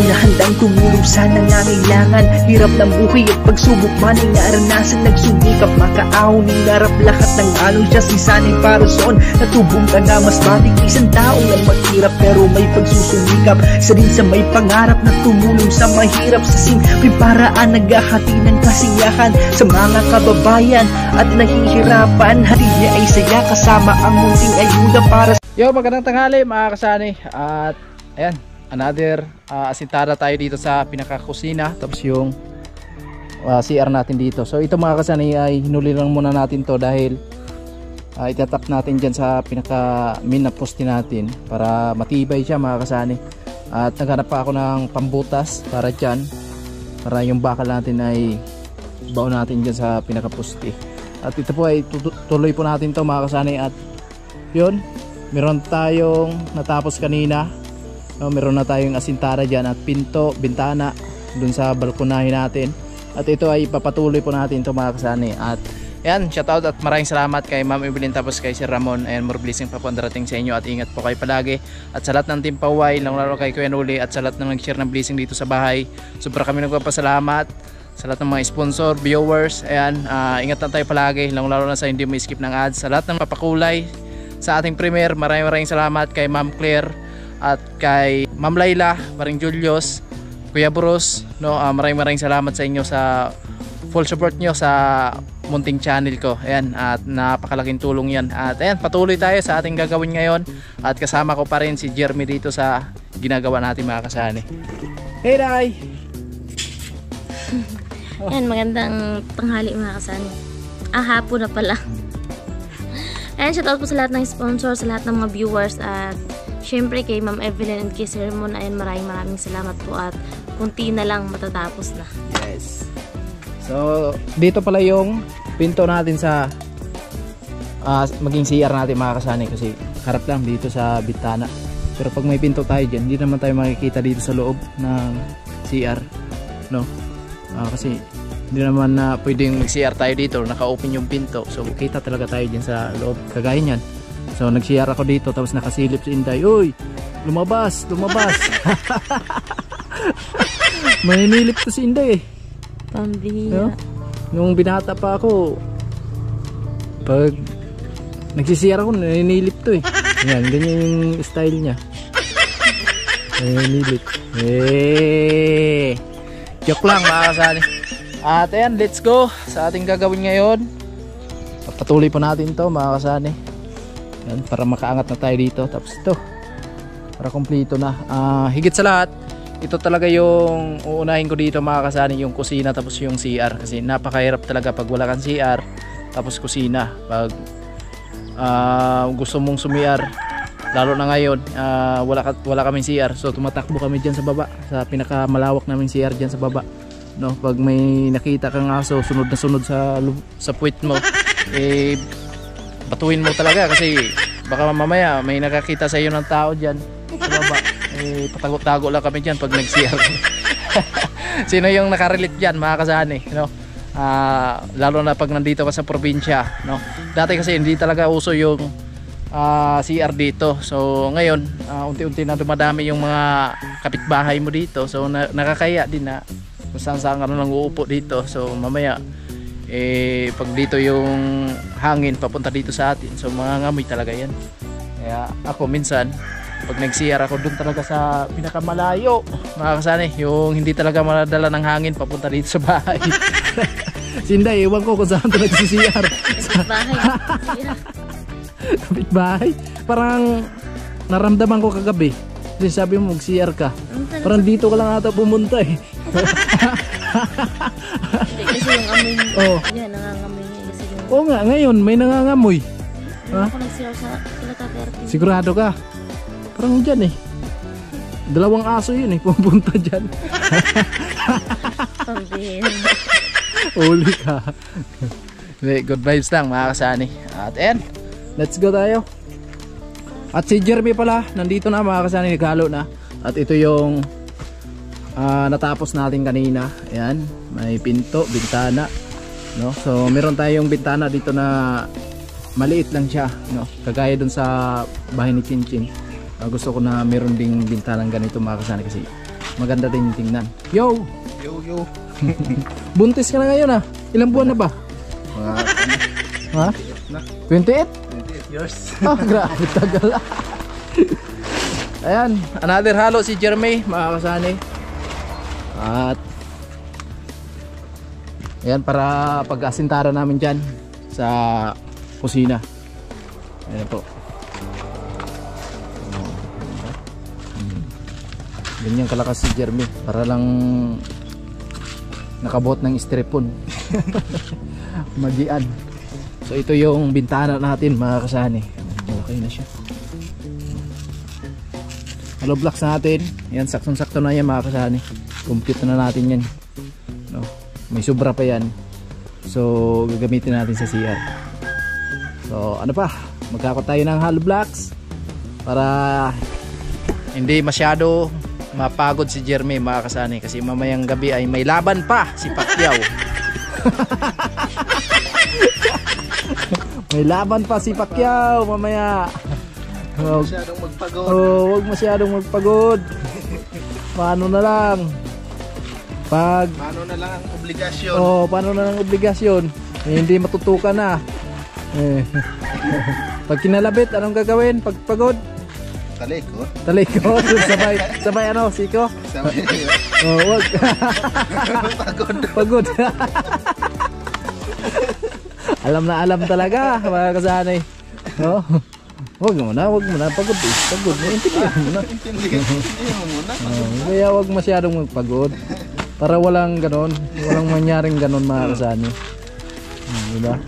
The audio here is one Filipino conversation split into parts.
na handang tumulong sa nangangailangan. Hirap ng buhay at pagsubok man ay naranasan. Nagsumikap makaahon, hinarap lahat ng alon. Siya si sanay para soon, natubong ka na mas matig. Isang taong lang maghirap pero may pagsusumikap. Isa rin sa may pangarap na tumulong sa mahirap. Sa simpleng paraan naghahati ng kasiyahan sa mga kababayan at nahihirapan. Hati niya ay saya kasama ang munting ayuda para sa... Yo, magandang tanghali mga kasani. At ayan, another asintada tayo dito sa pinakakusina. Tapos yung CR natin dito. So ito mga kasani ay hinuli lang muna natin to dahil itatap natin dyan sa pinaka main na poste natin para matibay siya mga kasani. At naghanap pa ako ng pambutas para dyan, para yung bakal natin ay baon natin dyan sa pinaka poste. At ito po ay tuloy po natin to mga kasani. At yun, meron tayong natapos kanina, no? Meron na tayong asintara dyan at pinto, bintana dun sa balkonahin natin. At ito ay papatuloy po natin ito mga kasani. At yan, shoutout at maraming salamat kay Ma'am Evelyn tapos kay Sir Ramon. Ayan, more blessing pa po ang darating sa inyo at ingat po kayo palagi. At sa lahat ng Team Paway, lalo kay Kuya Nuli at sa lahat ng nag-share ng blessing dito sa bahay, sobra kami nagpapasalamat. Sa lahat ng mga sponsor, viewers, ayan, ingat na tayo palagi, lalo na sa hindi mo skip ng ads. Sa lahat ng papakulay sa ating premiere, maraming salamat kay Ma'am Claire at kay Ma'am Layla, Paring Julius, Kuya Bruce, no? Maraming salamat sa inyo sa full support nyo sa munting channel ko. Ayan, at napakalaking tulong yan. At ayan, patuloy tayo sa ating gagawin ngayon. At kasama ko pa rin si Jeremy dito sa ginagawa natin mga kasani. Hey Day! Ayan, magandang tanghali mga kasani. Hapon na pala. Ayan, shoutout po sa lahat ng sponsor, sa lahat ng mga viewers, at syempre kay Ma'am Evelyn and kay Sir Ramon. Ayan, maraming salamat po at kunti na lang matatapos na. Yes. So, dito pala yung pinto natin sa maging CR natin mga kasani, kasi harap lang dito sa bitana. Pero pag may pinto tayo dyan, hindi naman tayo makikita dito sa loob ng CR, no? Kasi hindi naman na pwedeng mag-CR tayo dito, naka-open yung pinto. So kita talaga tayo dyan sa loob, kagaya nyan. So nag-CR ako dito, tapos nakasilip si Inday. Uy, lumabas, lumabas. Maninilip to si Inday eh. Pambihira. No? Nung binata pa ako, pag nag-CR ako, naninilip to eh. Yan, ganyan yung style niya. Naninilip. Joke lang mga kasani. At ayan, let's go sa ating gagawin ngayon. Patuloy pa natin to mga kasani. Ayan, para makaangat na tayo dito. Tapos ito, para kompleto na. Higit sa lahat, ito talaga yung uunahin ko dito mga kasani, yung kusina tapos yung CR. Kasi napakahirap talaga pag wala kang CR tapos kusina. Pag gusto mong sumiyar, lalo na ngayon, wala kaming CR. So tumatakbo kami dyan sa baba, sa pinakamalawak naming CR dyan sa baba, no? Pag may nakita kang aso, sunod na sunod sa puwit mo, batuin mo talaga kasi baka mamaya may nakakita sa iyo ng tao dyan sa baba. Patago-tago lang kami dyan pag nag-CR. Sino yung nakarelate dyan mga kasani, no? Lalo na pag nandito ka sa probinsya, no? Dati kasi hindi talaga uso yung CR dito. So ngayon, unti-unti na dumadami yung mga kapitbahay mo dito. So nakakaya din na kung saan ka lang uupo dito. So mamaya pag dito yung hangin papunta dito sa atin, so mangangamoy talaga yan. Kaya ako minsan pag nag-CR ako, doon talaga sa pinakamalayo mga kasani, yung hindi talaga madala ng hangin papunta dito sa bahay. Sinday, ewan ko kung saan ito nag-CR. Bahay. Kapitbahay. Parang naramdaman ko kagabi, kasi sabi mo mag-CR ka, parang dito ka lang ata pumunta eh. Hindi, kasi yung amoy niya. Oh. Yan, nangangamoy niya. Kasi yung... Oo nga, ngayon may nangangamoy. Ha? Ako nag-CR sa Pilata. Sigurado ka? Parang dyan eh. Dalawang aso yun eh, pumunta dyan. Pambihira. Uli ka. Good vibes lang mga kasani. At ayan, let's go tayo. At si Jeremy pala, nandito na mga kasani, naghalo na. At ito yung natapos natin kanina. Ayan, may pinto, bintana, no? So meron tayong bintana dito na maliit lang siya, no? Kagaya dun sa bahay ni Chinchin. Gusto ko na meron ding bintanang ganito mga kasani, kasi maganda din yung tingnan. Yo! Yo. Buntis ka na ngayon ah. Ilang buwan na ba? Mga Ha? na. 28? 28 years. Ah, grabe tagal. Ayan, another halo si Jeremy, mga kasani. At ayan, para pag-asintara namin dyan sa kusina. Ayan po. Ganyan kalakas si Jeremy, para lang nakabot ng stripon. Magian. So ito yung bintana natin, mga kasani. Okay na siya. Hollow blocks natin. Yan, saktong-sakto na yan, mga kasani. Compute na natin yan. No? May sobra pa yan. So gagamitin natin sa CR. So ano pa, magkakot tayo ng hollow blocks para hindi masyado mapagod si Jeremy, mga kasani, kasi mamayang gabi ay may laban pa si Pacquiao. May laban pa si Pacquiao mamaya. Masyadong magpagod. Oh, wag masyadong magpagod. Paano na lang? Paano na lang ang obligasyon? Oh, paano na lang obligasyon? Hindi matutukan na. Pag kinalabit, anong gagawin? Pag pagod? Talikod. Talikod. Sabay ano, siko? Sabay. Oh, wag. Pagod. Alam na alam talaga, mga kasanay. Oh. Wag mo na pagod. Pagod mo, intindihan mo na. Intindihan mo muna. Kaya wag masyadong magpagod. Para walang ganon, walang mangyaring ganon, mga kasanay. Diba?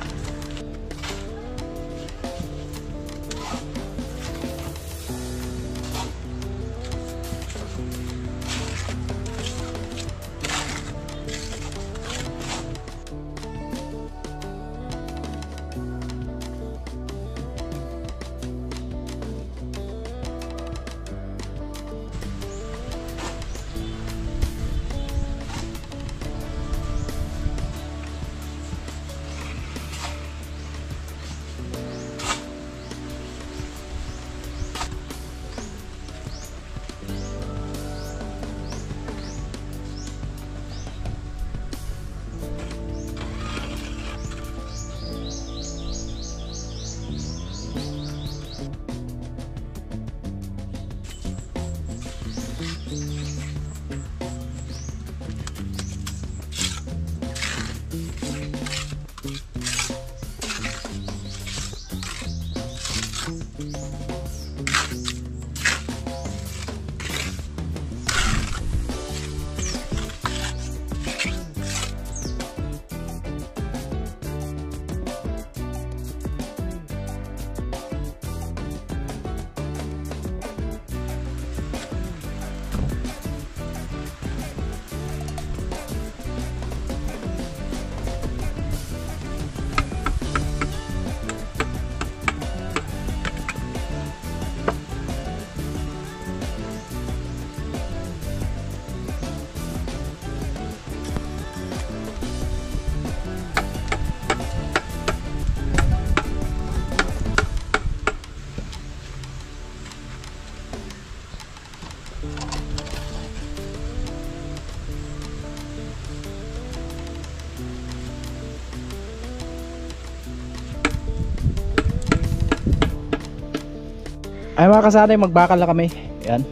Ay, mga kasanay, magbakal na kami. Ayan,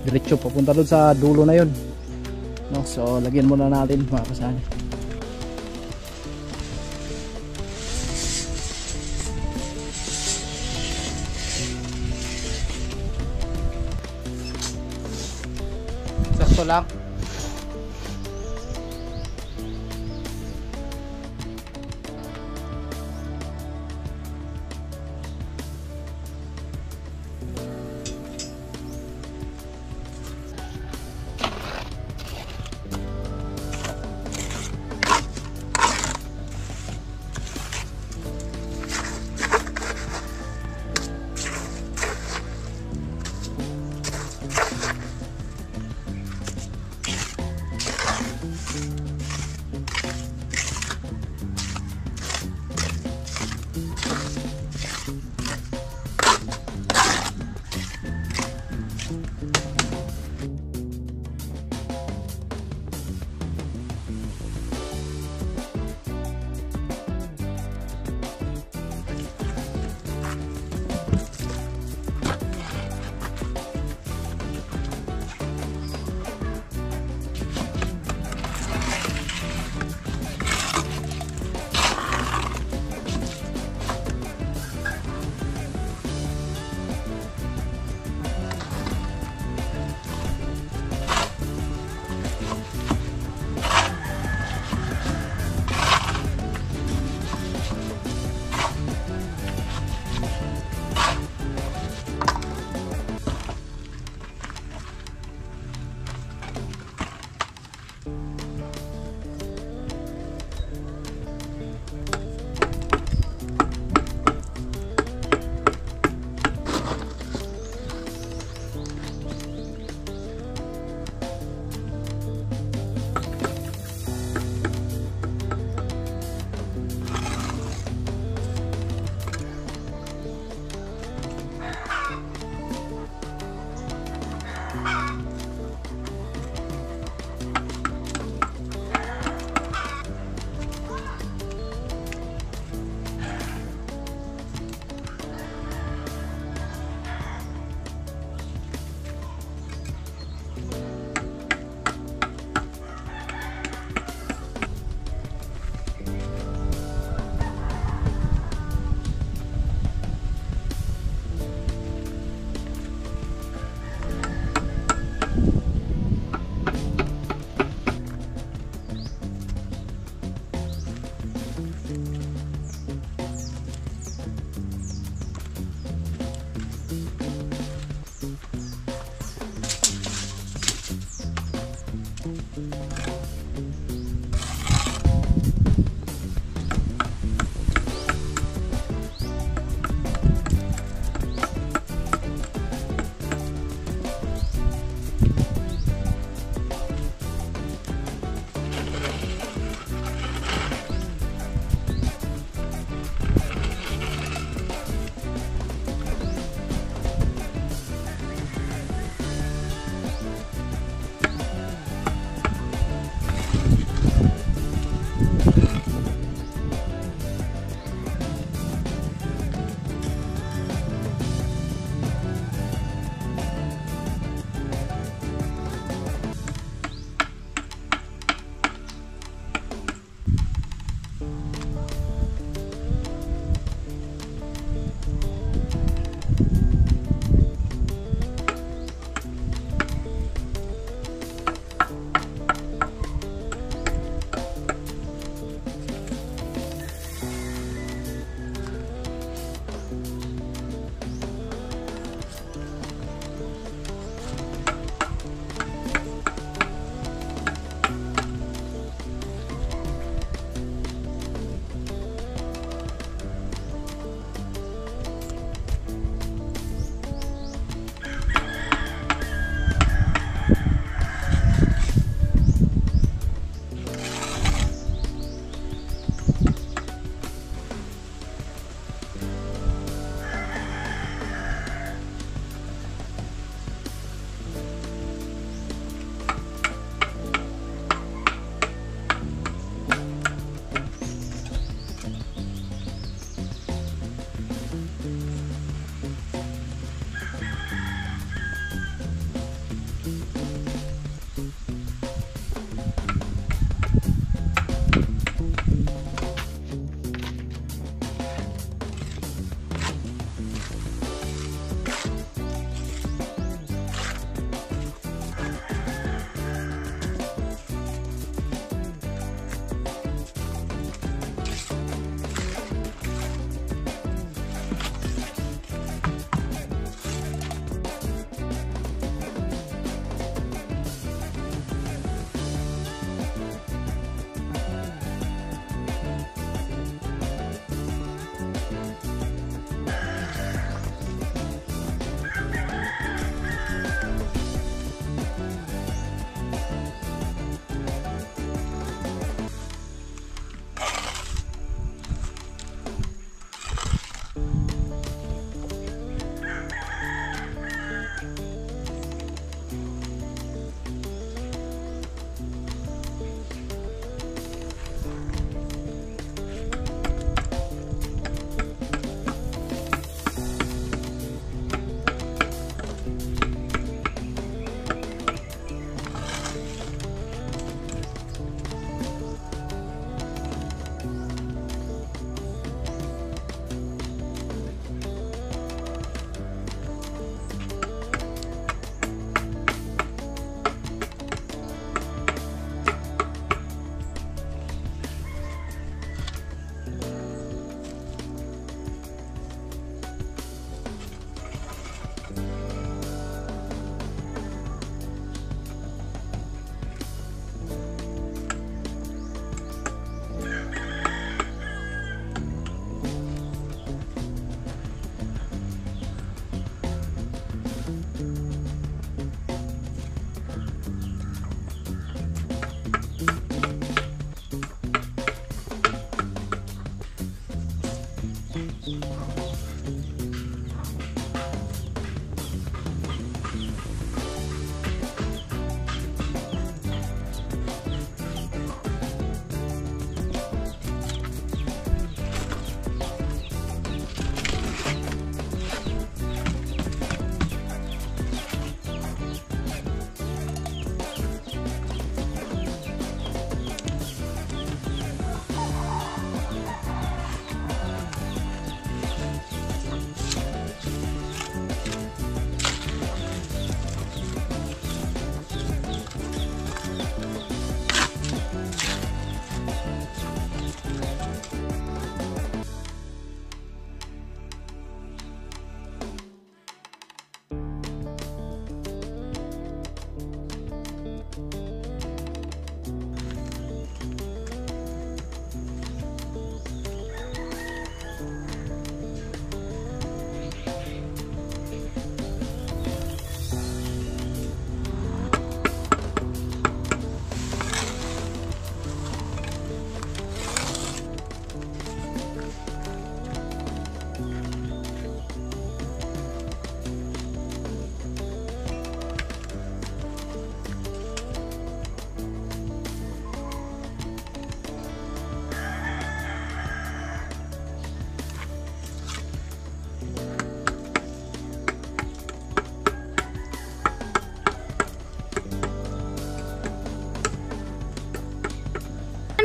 diretso papunta doon sa dulo na yun, no? So lagyan muna natin, mga kasanay. Sakto lang.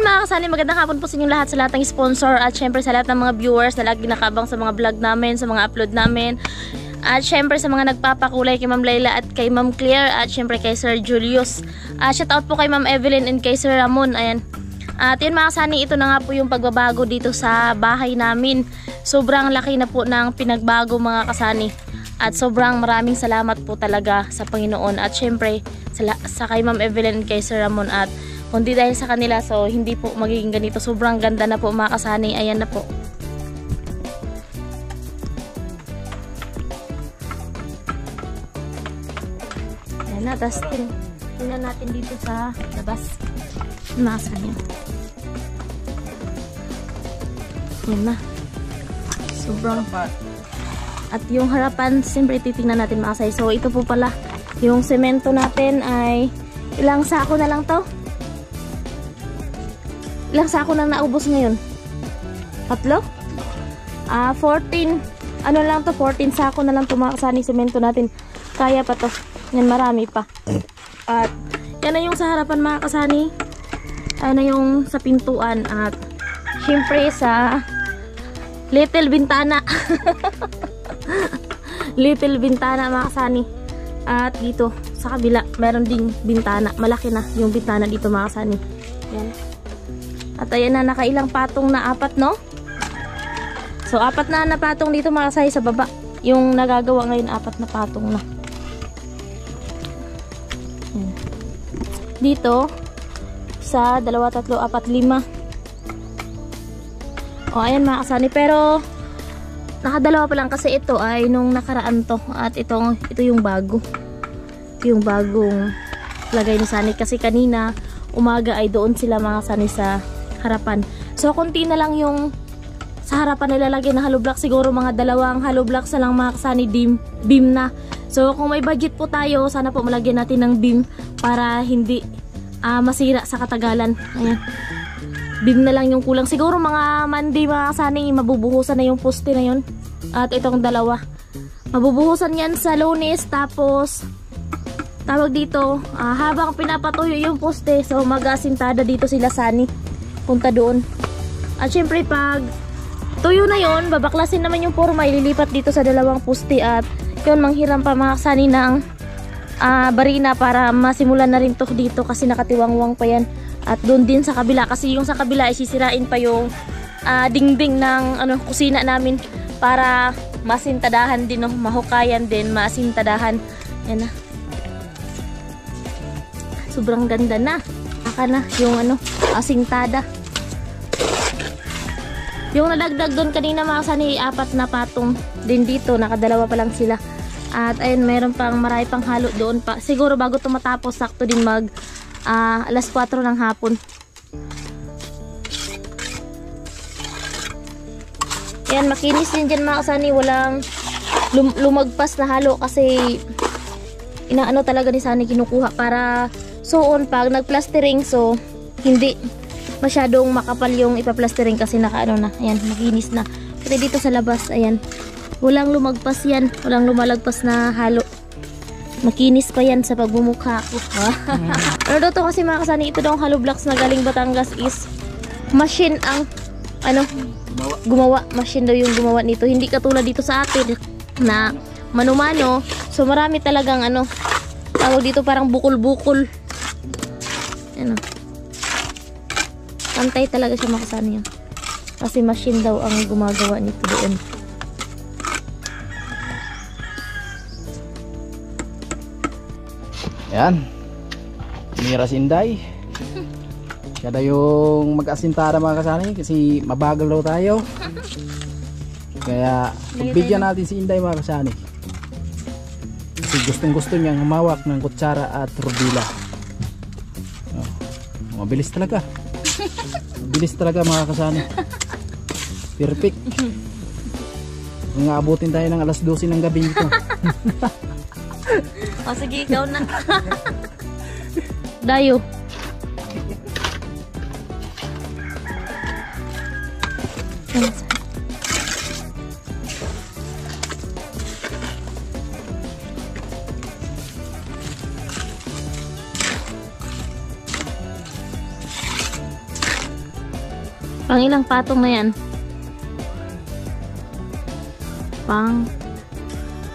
Mga kasani, magandang hapon po sa inyong lahat, sa lahat ng sponsor at syempre sa lahat ng mga viewers na lagi nakabang sa mga vlog namin, sa mga upload namin, at syempre sa mga nagpapakulay kay Ma'am Layla at kay Ma'am Claire at syempre kay Sir Julius. Shout out po kay Ma'am Evelyn and kay Sir Ramon. Ayan. At yun mga kasani, ito na nga po yung pagbabago dito sa bahay namin. Sobrang laki na po ng pinagbago mga kasani. At sobrang maraming salamat po talaga sa Panginoon at syempre sa kay Ma'am Evelyn and kay Sir Ramon. At kundi dahil sa kanila, so hindi po magiging ganito. Sobrang ganda na po mga kasani. Ayan na po. Ayan na, tapos tingnan natin dito sa labas. Mga kasani. Ayan na. Sobrang. At yung harapan, siyempre titingnan natin mga kasani. So ito po pala, yung semento natin ay ilang sako na lang to? Ilang sako na naubos ngayon? 3? 14. Ano lang to? 14 sako na lang to mga kasani, semento natin. Kaya pa to. Yan, marami pa. At yan na yung sa harapan mga kasani. Ayan na yung sa pintuan. At syempre sa little bintana. Little bintana mga kasani. At dito sa kabila meron ding bintana. Malaki na yung bintana dito mga kasani. Yan. At ayan na, nakailang patong na, 4 no? So 4 na patong dito mga kasani sa baba. Yung nagagawa ngayon 4 na patong na. Ayan. Dito sa 2, 3, 4, 5. O ayan mga kasani, pero nakadalawa pa lang kasi ito ay nung nakaraan to. At ito yung bago. Ito yung bagong lagay ni Sani kasi kanina umaga ay doon sila mga kasani sa harapan. So konti na lang yung sa harapan nilalagay na hollow block, siguro mga 2 hollow blocks na lang mga kasani, beam na. So kung may budget po tayo, sana po malagyan natin ng beam para hindi masira sa katagalan. Ayan. Beam na lang yung kulang. Siguro mga Monday mga kasani, mabubuhusan na yung poste na yun. At itong 2. Mabubuhusan yan sa Lunes, tapos tawag dito, habang pinapatuyo yung poste, so mag-asintada dito sila Sani. Punta doon. At syempre pag tuyo na yon, babaklasin naman yung forma, ililipat dito sa 2 poste at yun, manghiram pa mga kasani ng barina para masimulan na rin to dito kasi nakatiwangwang pa yan. At doon din sa kabila kasi yung sa kabila ay sisirain pa yung dingding ng kusina namin para masintadahan din, mahukayan din, masintadahan. Yan na. Sobrang ganda na. Aka na yung asintada. Yung nadagdag doon kanina mga kasani, 4 na patong din dito, nakadalawa pa lang sila. At ayun, meron pang marami pang halo doon pa. Siguro bago ito matapos, sakto din mag alas 4 ng hapon. Ayan, makinis din dyan mga kasani. Walang lumagpas na halo kasi inaano talaga ni Sani kinukuha para soon pag nagplastering, so hindi masyadong makapal yung ipaplastering kasi nakaano na. Ayan, makinis na. Pati dito sa labas, ayan. Walang lumagpas yan. Walang lumalagpas na halo. Makinis pa yan sa pagbumukha ko. Ano daw to kasi mga kasani, ito daw ang hollow blocks na galing Batangas is machine ang gumawa. Machine daw yung gumawa nito. Hindi katulad dito sa atin na mano-mano. So marami talagang tawag dito parang bukol-bukol. Pantay talaga siya mga kasani yan. Kasi machine daw ang gumagawa nito doon. Yan. Mira si Inday. Siya daw yung mag-asintara mga kasani kasi mabagal daw tayo. Kaya bigyan natin si Inday mga kasani. Kasi gustong gusto niyang humawak ng kutsara at rubila. Mabilis talaga. Mabilis talaga mga kasani. Perfect. Kung aabutin tayo ng alas 12 ng gabi nito. O sige, ikaw na. Dayo. Pang ilang patong na yan? Pang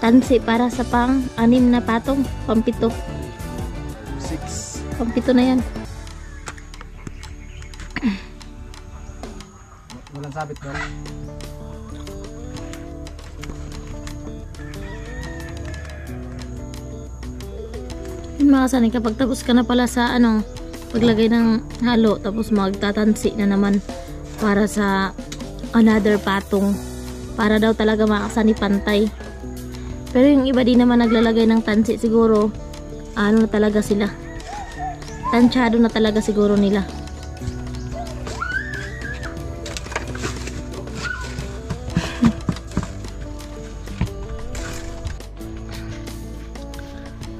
tansi para sa pang 6 na patong. Pang 7. 6. Pang 7 na yan. Walang sabit ba? Yun mga kasani, kapag tapos ka na pala sa paglagay ng halo, tapos magtatansi na naman para sa another patong, para daw talaga mga kasani pantay. Pero yung iba din naman naglalagay ng tansi, siguro na talaga sila, tansyado na talaga siguro nila.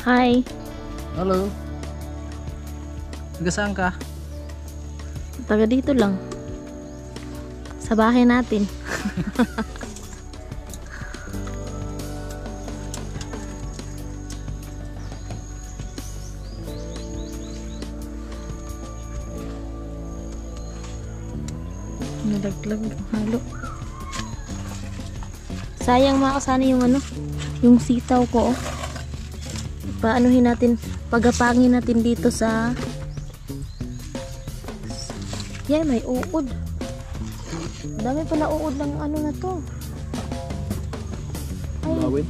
Hi. Hello. Taga saan ka? Taga dito lang. Sa bahay natin. Nalaglag ang halo. Sayang mga kasani yung yung sitaw ko. Paanuhin natin, pagapangin natin dito sa may uod. Dami pala uod ng na to. Ay. Lawin.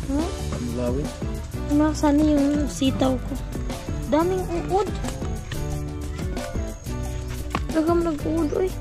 Huh? Lawin. Mga kasani yung sitaw ko. Daming uod. Lagam nag-uod oy.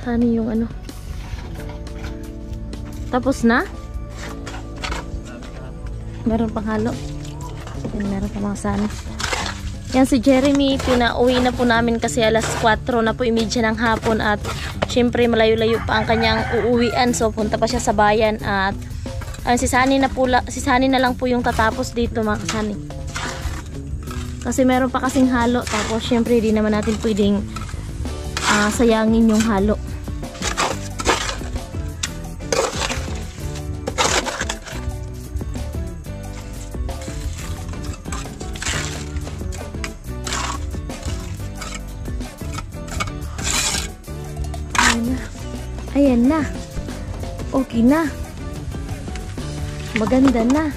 Ano yung tapos na? Meron pang halo. Yan, meron pa mga kasani. Yan si Jeremy, pinauwi na po namin kasi alas 4 na po imidya ng hapon at syempre malayo-layo pa ang kanyang uuwian, so punta pa siya sa bayan at si Sunny na lang po yung tatapos dito mga kasani. Kasi meron pa kasing halo, tapos syempre di naman natin pwedeng sayangin yung halo. Ayan na. Okay na. Maganda na.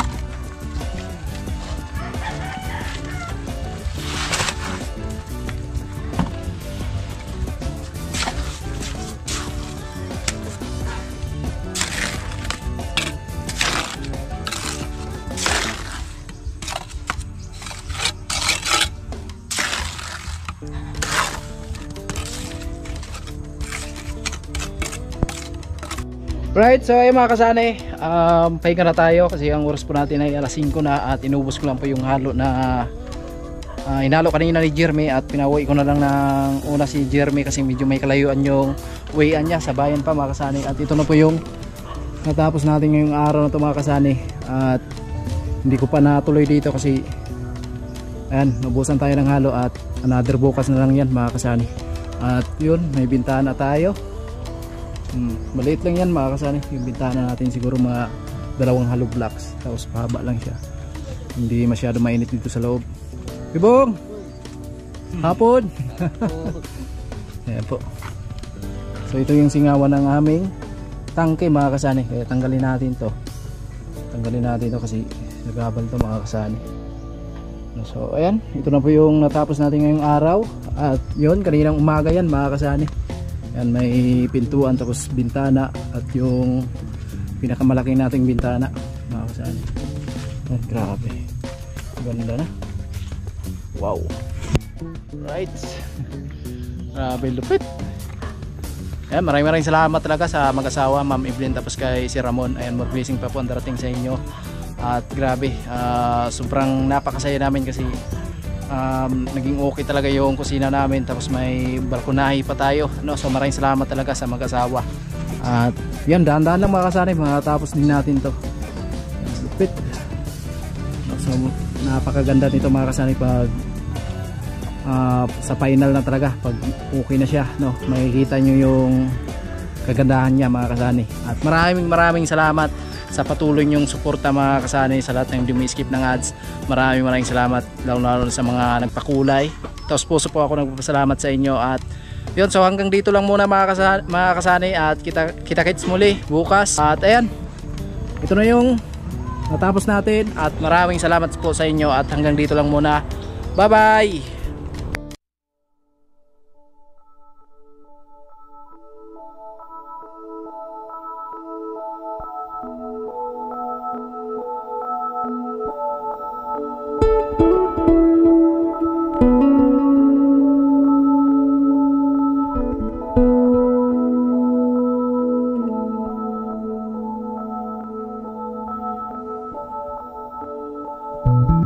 Right, so ayun mga kasani, pahinga na tayo kasi ang oras po natin ay alas 5 na at inubos ko lang po yung halo na inalo kanina ni Jeremy at pinauwi ko na lang ng una si Jeremy kasi medyo may kalayuan yung wayan niya sa bayan pa mga kasani. At ito na po yung natapos natin ngayong araw na ito mga kasani at hindi ko pa natuloy dito kasi ayan, nabusan tayo ng halo at another bukas na lang yan mga kasani. At yun, may bintana tayo. Maliit lang yan mga kasani, yung bintana natin siguro mga 2 hollow blocks, tapos pahaba lang siya, hindi masyado mainit dito sa loob. Bibong! Hapon! Ayan po. So ito yung singawan ng aming tangke mga kasani, kaya tanggalin natin to kasi nagabal to mga kasani. So ayan, ito na po yung natapos natin ngayong araw. At yun, kaninang umaga yan mga kasani. Yan, may pintuan tapos bintana at yung pinakamalaki nating bintana mga kasani. Yan, grabe, ganda na, wow, right. Grabe lupit. Yan, maraming salamat talaga sa mag-asawa Ma'am Evelyn tapos kay si Ramon. Ayan, more blessing pa po ang darating sa inyo. At grabe, sobrang napakasaya namin kasi naging okay talaga yung kusina namin, tapos may balkonahe pa tayo, no? So maraming salamat talaga sa mag-asawa. At yan, dahan-dahan lang mga kasani, matapos din natin to. Lupit. So napakaganda nito mga kasani pag sa final na talaga, pag okay na siya, no? Makikita nyo yung kagandahan niya mga kasani. At maraming salamat sa patuloy nyong suporta mga kasani, sa lahat ng hindi skip ng ads. Maraming salamat, lalo sa mga nagpakulay. Tapos puso po ako nagpapasalamat sa inyo. At yun, so hanggang dito lang muna mga kasani at kita-kits muli bukas. At ayan, ito na yung natapos natin at maraming salamat po sa inyo at hanggang dito lang muna. Bye bye. Thank you.